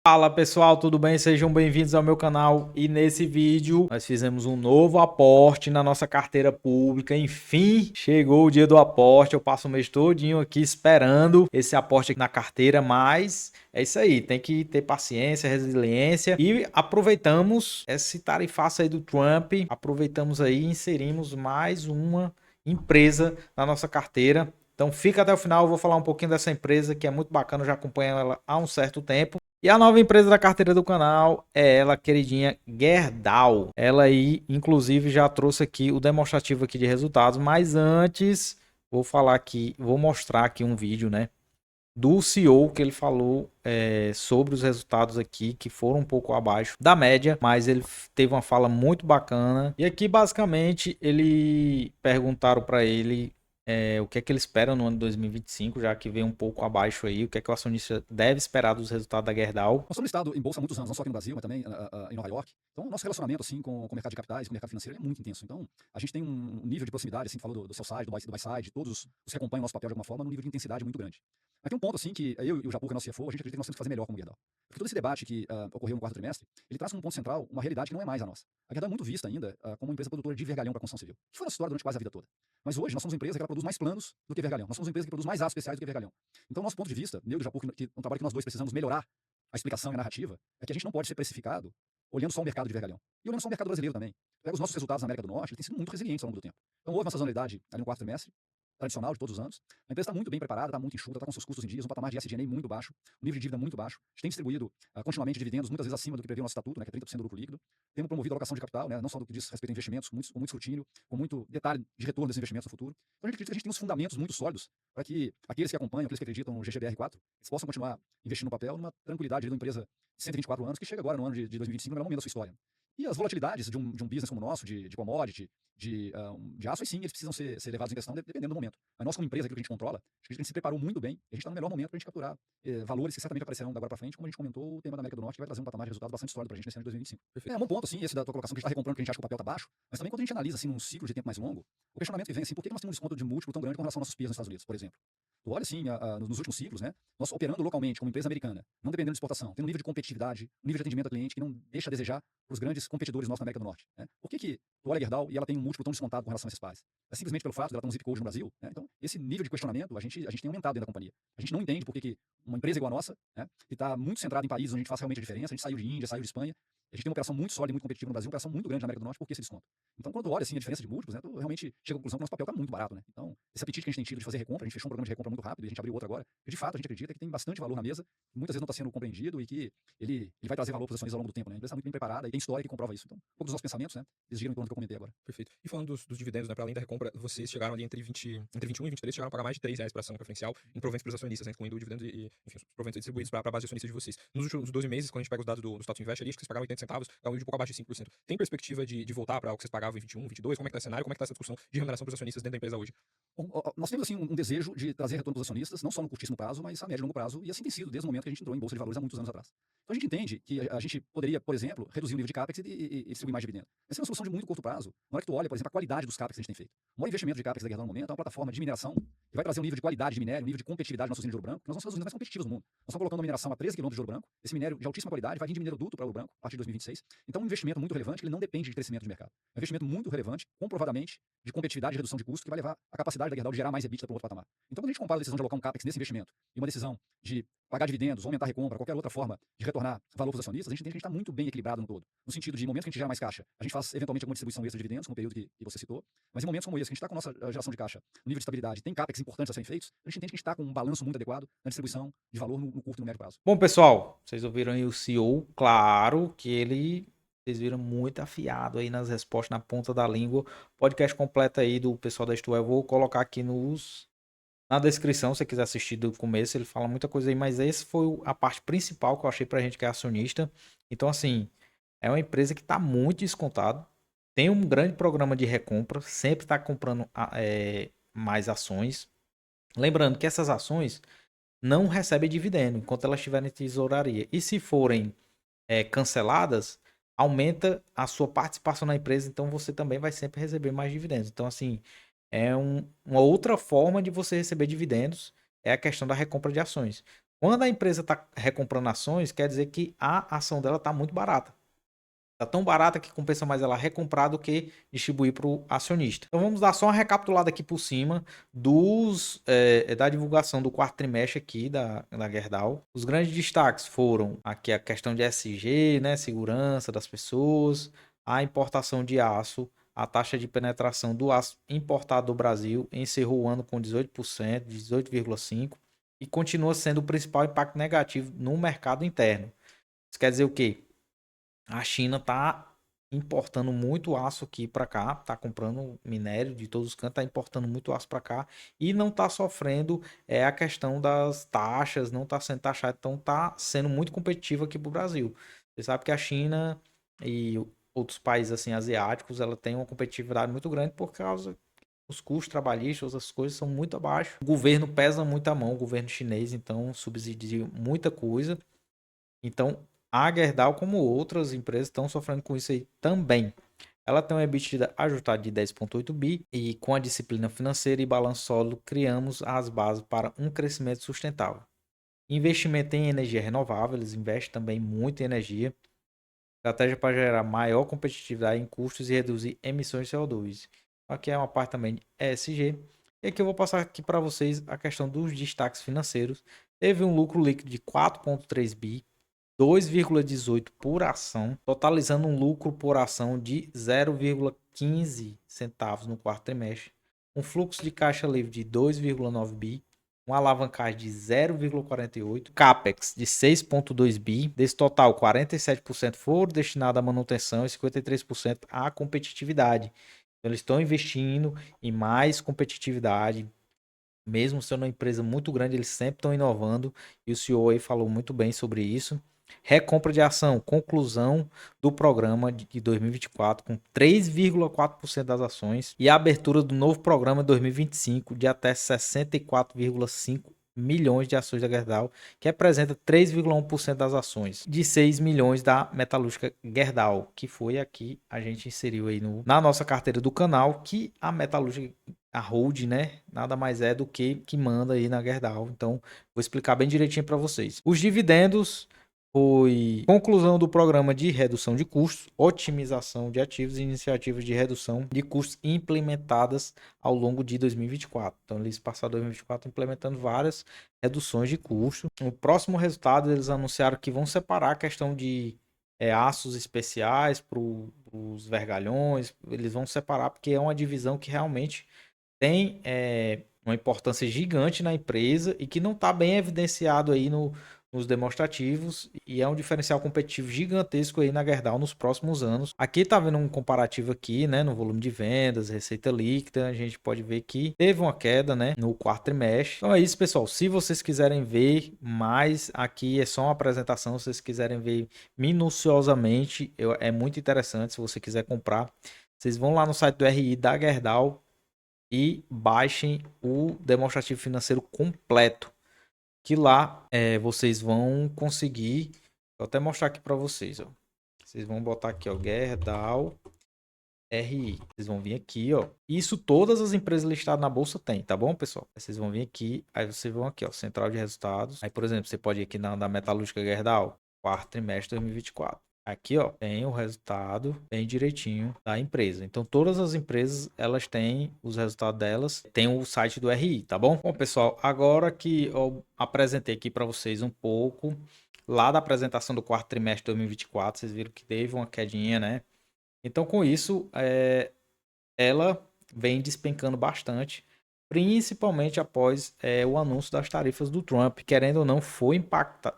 Fala pessoal, tudo bem? Sejam bem-vindos ao meu canal e nesse vídeo nós fizemos um novo aporte na nossa carteira pública. Enfim, chegou o dia do aporte. Eu passo o mês todinho aqui esperando esse aporte aqui na carteira, mas é isso aí, tem que ter paciência, resiliência e aproveitamos esse tarifaço aí do Trump, aproveitamos aí e inserimos mais uma empresa na nossa carteira. Então fica até o final, eu vou falar um pouquinho dessa empresa que é muito bacana, eu já acompanho ela há um certo tempo. E a nova empresa da carteira do canal é ela, queridinha Gerdau. Ela aí, inclusive, já trouxe aqui o demonstrativo aqui de resultados, mas antes vou falar aqui, vou mostrar aqui um vídeo, né, do CEO que ele falou sobre os resultados aqui, que foram um pouco abaixo da média, mas ele teve uma fala muito bacana. E aqui, basicamente, ele perguntaram para ele o que é que ele espera no ano de 2025, já que veio um pouco abaixo aí, o que é que o acionista deve esperar dos resultados da Gerdau. Nós somos listado em bolsa há muitos anos, não só aqui no Brasil, mas também em Nova York. Então, o nosso relacionamento assim, com o mercado de capitais, com o mercado financeiro, é muito intenso. Então, a gente tem um nível de proximidade, assim, falou do seu side, do buy side, de todos os que acompanham o nosso papel de alguma forma, num nível de intensidade muito grande. Mas tem um ponto assim que eu e o Japur, que é nosso CFO, a gente acredita que nós temos que fazer melhor como Gerdau. Porque todo esse debate que ocorreu no quarto trimestre, ele traz como ponto central uma realidade que não é mais a nossa. A Gerdau é muito vista ainda como uma empresa produtora de vergalhão para a construção civil, que foi a nossa história durante quase a vida toda. Mas hoje nós somos uma empresa que ela produz mais planos do que vergalhão. Nós somos uma empresa que produz mais aços especiais do que vergalhão. Então, nosso ponto de vista, meu e do Japur, que é um trabalho que nós dois precisamos melhorar a explicação e a narrativa, é que a gente não pode ser precificado olhando só o mercado de vergalhão. E olhando só o mercado brasileiro também. Pega os nossos resultados na América do Norte, eles têm sido muito resilientes ao longo do tempo. Então houve uma sazonalidade ali no quarto trimestre, tradicional de todos os anos. A empresa está muito bem preparada, está muito enxuta, está com seus custos em dias, um patamar de SG&A muito baixo, um nível de dívida muito baixo. A gente tem distribuído continuamente dividendos, muitas vezes acima do que prevê o nosso estatuto, né, que é 30% do lucro líquido. Temos promovido a alocação de capital, né, não só do que diz respeito a investimentos, com muito escrutínio, com muito detalhe de retorno desses investimentos no futuro. Então a gente acredita que a gente tem uns fundamentos muito sólidos para que aqueles que acompanham, aqueles que acreditam no GGBR4, eles possam continuar investindo no papel numa tranquilidade de uma empresa de 124 anos que chega agora no ano de 2025, no melhor momento da sua história. E as volatilidades de um business como o nosso, de commodity, de aço, sim, eles precisam ser levados em questão dependendo do momento. Mas nós, como empresa, aquilo que a gente controla, acho que a gente se preparou muito bem, e a gente está no melhor momento para a gente capturar valores que certamente aparecerão da agora para frente, como a gente comentou, o tema da América do Norte, que vai trazer um patamar de resultado bastante sólido para a gente nesse ano de 2025. Perfeito. É um bom ponto, assim, esse da tua colocação, que a gente está recomprando porque a gente acha que o papel está baixo, mas também quando a gente analisa, assim, num ciclo de tempo mais longo, o questionamento que vem, assim, por que nós temos um desconto de múltiplo tão grande com relação aos nossos peers nos Estados Unidos, por exemplo? Tu olha, assim, nos últimos ciclos, né, nós operando localmente como empresa americana, não dependendo de exportação, tendo um nível de competitividade, um nível de atendimento ao cliente que não deixa a desejar para os grandes competidores nossos na América do Norte. Né? Por que tu olha a Gerdau e ela tem um múltiplo tão descontado com relação a esses pares? É simplesmente pelo fato de ela ter um zip code no Brasil? Né? Então, esse nível de questionamento a gente tem aumentado dentro da companhia. A gente não entende por que uma empresa igual a nossa, né, que está muito centrada em países onde a gente faz realmente a diferença, a gente saiu de Índia, saiu de Espanha, a gente tem uma operação muito sólida e muito competitiva no Brasil, uma operação muito grande na América do Norte, por que esse desconto? Então, quando tu olha assim, a diferença de múltiplos, né, tu realmente chega à conclusão que o nosso papel está muito barato. Né? Então, esse apetite que a gente tem tido de fazer recompra, a gente fechou um programa de recompra muito rápido e a gente abriu outro agora, e de fato a gente acredita que tem bastante valor na mesa, que muitas vezes não está sendo compreendido e que ele vai trazer valor para os acionistas ao longo do tempo. Né? A empresa está muito bem preparada e tem história que comprova isso. Então, um pouco dos nossos pensamentos, né, eles giram em torno do que eu comentei agora. Perfeito. E falando dos dividendos, né, para além da recompra, vocês chegaram ali entre 21 e 23, chegaram a pagar mais de R$ 3 por ação preferencial em proventos para os acionistas, né, incluindo dividendos e, enfim, os proventos distribuídos para a base de acionistas de vocês. Nos últimos 12 meses, quando a gente pega os dados do Status Invest ali, acho que vocês pagaram 80 centavos, é um yield de pouco abaixo de 5%. Tem perspectiva de voltar para o que vocês pagavam em 21, 22? Como é que está o cenário? Como é que está essa discussão de remuneração para os acionistas dentro da empresa hoje? Bom, nós temos assim um desejo de trazer retorno para os acionistas, não só no curtíssimo prazo, mas a médio e longo prazo, e assim tem sido desde o momento que a gente entrou em bolsa de valores há muitos anos atrás. Então a gente entende que a gente poderia, por exemplo, reduzir o nível de capex e distribuir mais dividendo. Essa é uma solução de muito curto prazo. Na hora que tu olha, por exemplo, a qualidade dos capex que a gente tem feito. O maior investimento de capex da Gerdau no momento é uma plataforma de mineração que vai trazer um nível de qualidade de minério, um nível de competitividade nas usinas de ouro branco, que nós vamos ser as usinas mais competitivas do mundo. Nós estamos colocando uma mineração a 13 quilômetros de ouro branco, esse minério de altíssima qualidade vai vir de minério duto para ouro branco a partir de 2026. Então, um investimento muito relevante, que ele não depende de crescimento de mercado. É um investimento muito relevante, comprovadamente, de competitividade e redução de custo, que vai levar a capacidade da Gerdau de gerar mais EBITDA para um outro patamar. Então, quando a gente compara a decisão de alocar um capex nesse investimento e uma decisão de pagar dividendos, aumentar a recompra, qualquer outra forma de retornar valor para os acionistas, a gente entende que a gente está muito bem equilibrado no todo. No sentido de, em momentos que a gente gera mais caixa, a gente faz eventualmente alguma distribuição extra de dividendos, como o período que você citou, mas em momentos como esse, que a gente está com a nossa geração de caixa, no nível de estabilidade, tem capex importantes a serem feitos, a gente entende que a gente está com um balanço muito adequado na distribuição de valor no curto e no médio prazo. Bom, pessoal, vocês ouviram aí o CEO, claro que ele, vocês viram muito afiado aí nas respostas, na ponta da língua. Podcast completo aí do pessoal da Isto É, eu vou colocar aqui na descrição, se você quiser assistir do começo, ele fala muita coisa aí, mas esse foi a parte principal que eu achei pra gente que é acionista. Então, assim, é uma empresa que está muito descontada, tem um grande programa de recompra, sempre está comprando mais ações. Lembrando que essas ações não recebem dividendo enquanto elas estiverem em tesouraria. E se forem canceladas, aumenta a sua participação na empresa, então você também vai sempre receber mais dividendos. Então, assim, uma outra forma de você receber dividendos é a questão da recompra de ações. Quando a empresa está recomprando ações, quer dizer que a ação dela está muito barata. Está tão barata que compensa mais ela recomprar do que distribuir para o acionista. Então vamos dar só uma recapitulada aqui por cima da divulgação do quarto trimestre aqui da Gerdau. Os grandes destaques foram aqui a questão de ESG, né, segurança das pessoas, a importação de aço, a taxa de penetração do aço importado do Brasil encerrou o ano com 18%, 18,5%, e continua sendo o principal impacto negativo no mercado interno. Isso quer dizer o quê? A China está importando muito aço aqui para cá, está comprando minério de todos os cantos, está importando muito aço para cá e não está sofrendo a questão das taxas, não está sendo taxado, então está sendo muito competitivo aqui para o Brasil. Você sabe que a China e outros países assim asiáticos, ela tem uma competitividade muito grande por causa os custos trabalhistas, as coisas são muito abaixo. O governo pesa muito a mão, o governo chinês, então subsidia muita coisa. Então, a Gerdau, como outras empresas, estão sofrendo com isso aí também. Ela tem um EBITDA ajustado de 10,8 bi e com a disciplina financeira e balanço sólido, criamos as bases para um crescimento sustentável. Investimento em energia renovável, eles investem também muito em energia. Estratégia para gerar maior competitividade em custos e reduzir emissões de CO2. Aqui é uma parte também de ESG. E aqui eu vou passar aqui para vocês a questão dos destaques financeiros. Teve um lucro líquido de 4,3 bi, 2,18 por ação, totalizando um lucro por ação de 0,15 centavos no quarto trimestre, um fluxo de caixa livre de 2,9 bi, uma alavancagem de 0,48, capex de 6,2 bi, desse total 47% foram destinados à manutenção e 53% à competitividade. Então, eles estão investindo em mais competitividade, mesmo sendo uma empresa muito grande, eles sempre estão inovando e o CEO aí falou muito bem sobre isso. Recompra de ação, conclusão do programa de 2024 com 3,4% das ações e a abertura do novo programa de 2025 de até 64,5 milhões de ações da Gerdau, que representa 3,1% das ações de 6 milhões da metalúrgica Gerdau, que foi aqui a gente inseriu aí na nossa carteira do canal, que a metalúrgica, a hold, né, nada mais é do que manda aí na Gerdau. Então, vou explicar bem direitinho para vocês. Os dividendos foi conclusão do programa de redução de custos, otimização de ativos e iniciativas de redução de custos implementadas ao longo de 2024. Então, eles passaram 2024 implementando várias reduções de custo. No próximo resultado, eles anunciaram que vão separar a questão de aços especiais para os vergalhões. Eles vão separar porque é uma divisão que realmente tem uma importância gigante na empresa e que não está bem evidenciado aí nos demonstrativos e é um diferencial competitivo gigantesco aí na Gerdau nos próximos anos. Aqui tá vendo um comparativo aqui, né, no volume de vendas, receita líquida, a gente pode ver que teve uma queda, né, no quarto trimestre. Então é isso, pessoal. Se vocês quiserem ver mais, aqui é só uma apresentação. Se vocês quiserem ver minuciosamente, é muito interessante. Se você quiser comprar, vocês vão lá no site do RI da Gerdau e baixem o demonstrativo financeiro completo, que lá vocês vão conseguir. Vou até mostrar aqui para vocês, ó. Vocês vão botar aqui, ó, Gerdau RI. Vocês vão vir aqui, ó. Isso todas as empresas listadas na bolsa tem, tá bom, pessoal? Aí vocês vão vir aqui, aí vocês vão aqui, ó, central de resultados. Aí, por exemplo, você pode ir aqui na metalúrgica Gerdau, quarto trimestre de 2024. Aqui, ó, tem o resultado bem direitinho da empresa. Então, todas as empresas, elas têm os resultados delas, tem o site do RI, tá bom? Bom, pessoal, agora que eu apresentei aqui para vocês um pouco lá da apresentação do quarto trimestre de 2024, vocês viram que teve uma quedinha, né? Então, com isso, ela vem despencando bastante, principalmente após o anúncio das tarifas do Trump. Querendo ou não,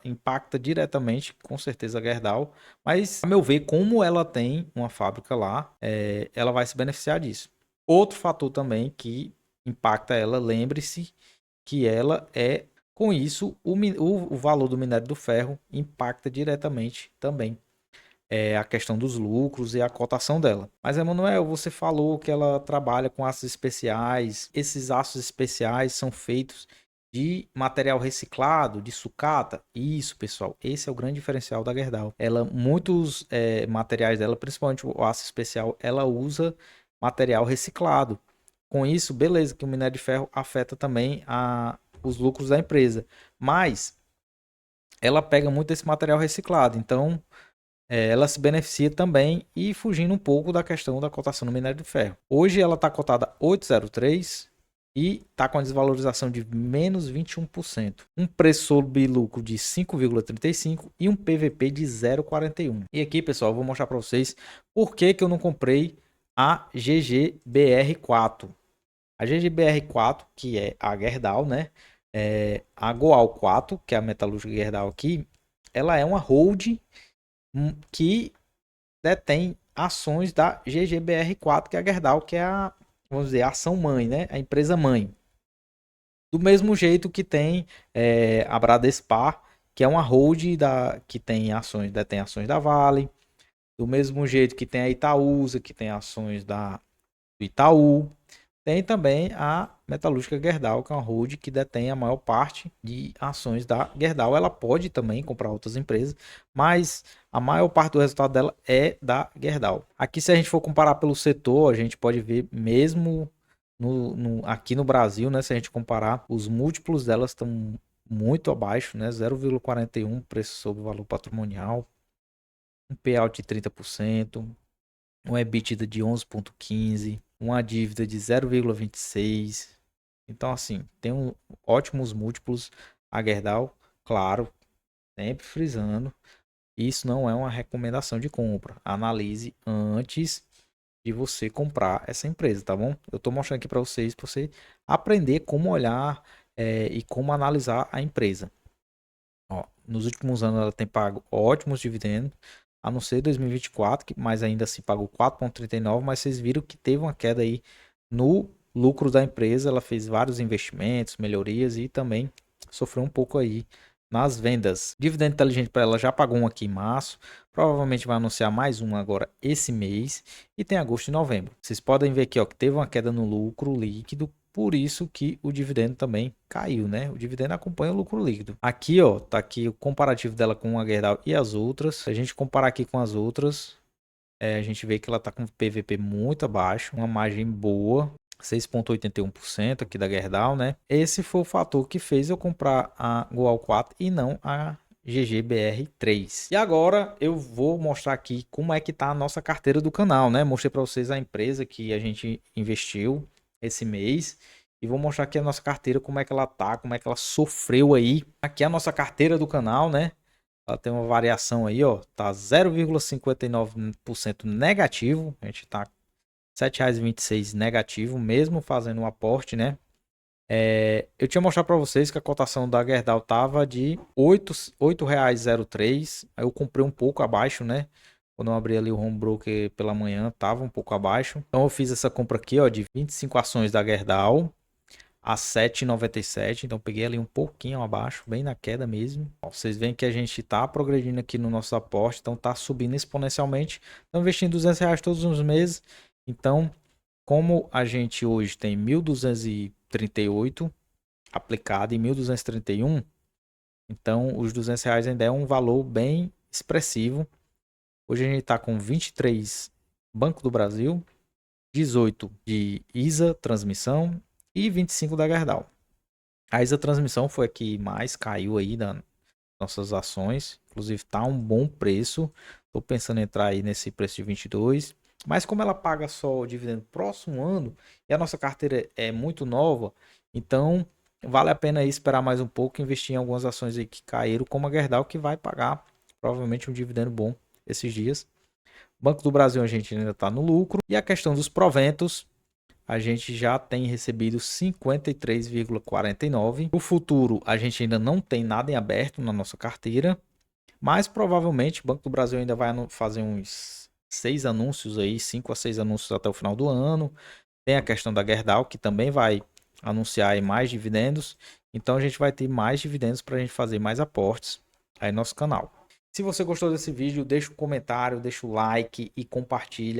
impacta diretamente, com certeza, a Gerdau. Mas, a meu ver, como ela tem uma fábrica lá, ela vai se beneficiar disso. Outro fator também que impacta ela, lembre-se que ela com isso, o valor do minério do ferro impacta diretamente também a questão dos lucros e a cotação dela. Mas, Emanuel, você falou que ela trabalha com aços especiais. Esses aços especiais são feitos de material reciclado, de sucata. Isso, pessoal, esse é o grande diferencial da Gerdau. Muitos materiais dela, principalmente o aço especial, ela usa material reciclado. Com isso, beleza, que o minério de ferro afeta também os lucros da empresa. Mas ela pega muito esse material reciclado. Então, ela se beneficia também e fugindo um pouco da questão da cotação no minério de ferro. Hoje ela está cotada 8,03 e está com a desvalorização de menos 21%. Um preço sobre lucro de 5,35 e um PVP de 0,41. E aqui, pessoal, eu vou mostrar para vocês por que eu não comprei a GGBR4. A GGBR4, que é a Gerdau, né? A Goal 4, que é a metalúrgica Gerdau aqui, ela é uma holding que detém ações da GGBR4, que é a Gerdau, que é a, vamos dizer, a ação mãe, né? A empresa mãe. Do mesmo jeito que tem a Bradespar, que é uma holding que tem ações, detém ações da Vale. Do mesmo jeito que tem a Itaúsa, que tem ações do Itaú. Tem também a metalúrgica Gerdau, que é uma holding que detém a maior parte de ações da Gerdau. Ela pode também comprar outras empresas, mas a maior parte do resultado dela é da Gerdau. Aqui, se a gente for comparar pelo setor, a gente pode ver mesmo aqui no Brasil, né? Se a gente comparar, os múltiplos delas estão muito abaixo, né? 0,41 preço sobre valor patrimonial, um payout de 30%, um EBITDA de 11,15, uma dívida de 0,26. Então, assim, tem ótimos múltiplos. A Gerdau, claro, sempre frisando, isso não é uma recomendação de compra. Analise antes de você comprar essa empresa, tá bom? Eu estou mostrando aqui para vocês, para você aprender como olhar e como analisar a empresa. Ó, nos últimos anos ela tem pago ótimos dividendos, a não ser 2024, mas ainda assim pagou 4,39, mas vocês viram que teve uma queda aí no lucro da empresa, ela fez vários investimentos, melhorias e também sofreu um pouco aí nas vendas. Dividendo inteligente para ela já pagou um aqui em março, provavelmente vai anunciar mais um agora esse mês e tem agosto e novembro. Vocês podem ver aqui ó, que teve uma queda no lucro líquido, por isso que o dividendo também caiu, né? O dividendo acompanha o lucro líquido. Aqui, ó, tá aqui o comparativo dela com a Gerdau e as outras. Se a gente comparar aqui com as outras, a gente vê que ela tá com PVP muito abaixo, uma margem boa, 6,81% aqui da Gerdau, né? Esse foi o fator que fez eu comprar a Goal 4 e não a GGBR3. E agora eu vou mostrar aqui como é que tá a nossa carteira do canal, né? Mostrei para vocês a empresa que a gente investiu esse mês e vou mostrar aqui a nossa carteira, como é que ela tá, como é que ela sofreu aí. Aqui é a nossa carteira do canal, né? Ela tem uma variação aí, ó, tá 0,59% negativo. A gente tá R$ 7,26 negativo, mesmo fazendo um aporte, né? Eu tinha mostrado para vocês que a cotação da Gerdau tava de R$ 8,03. Aí eu comprei um pouco abaixo, né? Quando eu abri ali o home broker pela manhã, tava um pouco abaixo. Então eu fiz essa compra aqui, ó, de 25 ações da Gerdau a 7,97. Então peguei ali um pouquinho abaixo, bem na queda mesmo. Ó, vocês veem que a gente tá progredindo aqui no nosso aporte, então tá subindo exponencialmente. Estamos investindo R$ 200 todos os meses. Então, como a gente hoje tem 1.238 aplicado e 1.231, então os R$ 200 ainda é um valor bem expressivo. Hoje a gente está com 23 Banco do Brasil, 18 de ISA Transmissão e 25 da Gerdau. A ISA Transmissão foi a que mais caiu aí das nossas ações. Inclusive tá um bom preço. Estou pensando em entrar aí nesse preço de 22. Mas como ela paga só o dividendo próximo ano e a nossa carteira é muito nova, então vale a pena aí esperar mais um pouco e investir em algumas ações aí que caíram, como a Gerdau, que vai pagar provavelmente um dividendo bom esses dias. Banco do Brasil a gente ainda está no lucro. E a questão dos proventos, a gente já tem recebido 53,49. O futuro a gente ainda não tem nada em aberto na nossa carteira, mas provavelmente o Banco do Brasil ainda vai fazer uns 6 anúncios aí, 5 a 6 anúncios até o final do ano. Tem a questão da Gerdau, que também vai anunciar aí mais dividendos. Então a gente vai ter mais dividendos para a gente fazer mais aportes aí no nosso canal. Se você gostou desse vídeo, deixa um comentário, deixa o like e compartilha.